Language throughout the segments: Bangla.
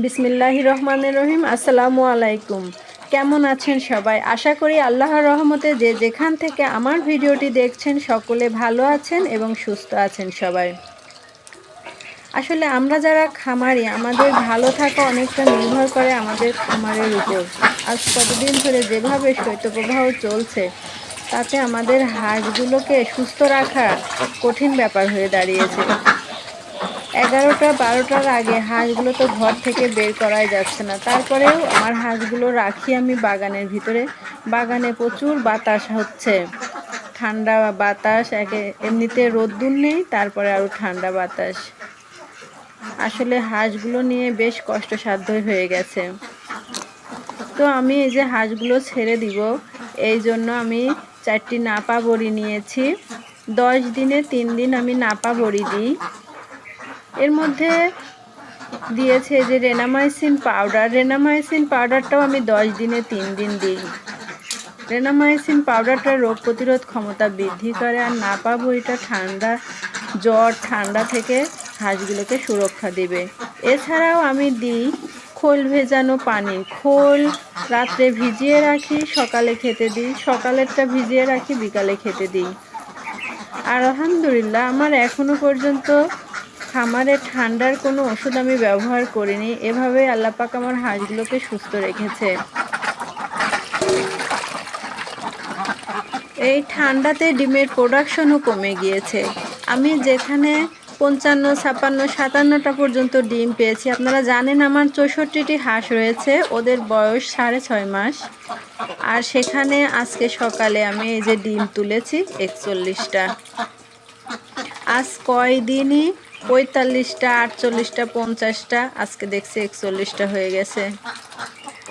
বিসমিল্লাহির রহমানির রহিম। আসসালামু আলাইকুম। কেমন আছেন সবাই? আশা করি আল্লাহর রহমতে যে যেখান থেকে আমার ভিডিওটি দেখছেন সকলে ভালো আছেন এবং সুস্থ আছেন সবাই। আসলে আমরা যারা খামারি আমাদের ভালো থাকা অনেকটা নির্ভর করে আমাদের খামারের উপর। আজ কতদিন ধরে যেভাবে শৈত্যপ্রবাহ চলছে তাতে আমাদের হাঁসগুলোকে সুস্থ রাখা কঠিন ব্যাপার হয়ে দাঁড়িয়েছে। 11টা-12টার আগে হাঁসগুলো তো ঘর থেকে বের করাই যাচ্ছে না। তারপরেও আমার হাঁসগুলো রাখি আমি বাগানের ভিতরে। বাগানে প্রচুর বাতাস হচ্ছে, ঠান্ডা বাতাস, এমনিতে রোদ্দুর নেই, তারপরে আরও ঠান্ডা বাতাস। আসলে হাঁসগুলো নিয়ে বেশ কষ্টসাধ্যই হয়ে গেছে। তো আমি এই যে হাঁসগুলো ছেড়ে দিব, এই জন্য আমি 4টি নাপা বড়ি নিয়েছি। 10 দিনে 3 দিন আমি নাপা বড়ি দিই। এর মধ্যে দিয়েছে যে রেনামাইসিন পাউডার। রেনামাইসিন পাউডারটাও আমি 10 দিনে 3 দিন দিই। রেনামাইসিন পাউডারটা রোগ প্রতিরোধ ক্ষমতা বৃদ্ধি করে আর নাপা বড়িটা জ্বর ঠান্ডা থেকে হাঁসগুলোকে সুরক্ষা দেবে। এছাড়াও আমি দিই খোল ভেজানো পানি। খোল রাত্রে ভিজিয়ে রাখি, সকালে খেতে দিই। সকালেরটা ভিজিয়ে রাখি, বিকালে খেতে দিই। আর আলহামদুলিল্লাহ আমার এখনো পর্যন্ত খামারে ঠান্ডার কোনো ওষুধ আমি ব্যবহার করিনি। এভাবে আল্লাহ পাক আমার হাঁসগুলোকে সুস্থ রেখেছে। এই ঠান্ডাতে ডিমের প্রোডাকশনও কমে গিয়েছে। আমি যেখানে 55, 56, 57টা পর্যন্ত ডিম পেয়েছি। আপনারা জানেন আমার 64টি হাঁস রয়েছে, ওদের বয়স 6.5 মাস। আর সেখানে আজকে সকালে আমি এই যে ডিম তুলেছি 41টা। আজ কয়দিনই 45টা, 48টা, 50টা, আজকে দেখছি 41টা হয়ে গেছে।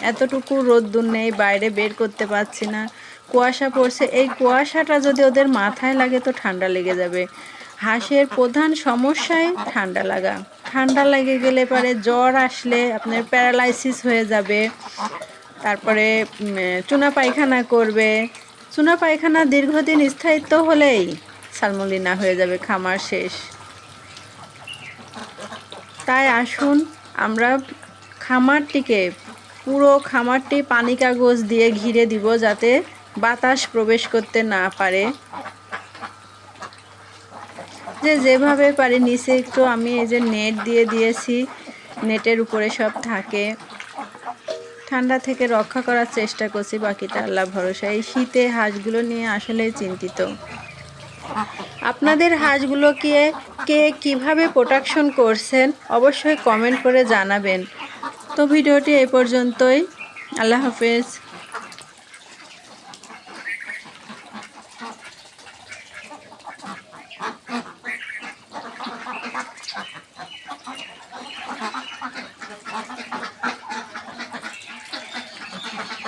এতটুকু রোদ্দুর নেই, বাইরে বের করতে পারছি না, কুয়াশা পড়ছে। এই কুয়াশাটা যদি ওদের মাথায় লাগে তো ঠান্ডা লেগে যাবে। হাঁসের প্রধান সমস্যাই ঠান্ডা লাগা। ঠান্ডা লেগে গেলে পরে জ্বর আসলে আপনার প্যারালাইসিস হয়ে যাবে, তারপরে চুনা পায়খানা করবে। চুনা পায়খানা দীর্ঘদিন স্থায়িত্ব হলেই সালমোনেলা হয়ে যাবে, খামার শেষ। তাই আসুন আমরা পুরো খামারটি পানি কাগজ দিয়ে ঘিরে দিব যাতে বাতাস প্রবেশ করতে না পারে। যেভাবে পারি নিচে একটু আমি এই যে নেট দিয়ে দিয়েছি, নেটের উপরে সব থাকে। ঠান্ডা থেকে রক্ষা করার চেষ্টা করছি, বাকিটা আল্লাহ ভরসা। এই শীতে হাঁসগুলো নিয়ে আসলে চিন্তিত। আপনাদের হাঁসগুলোকে কে কিভাবে প্রোটেকশন করছেন অবশ্যই কমেন্ট করে জানাবেন। তো ভিডিওটি এই পর্যন্তই। আল্লাহ হাফেজ।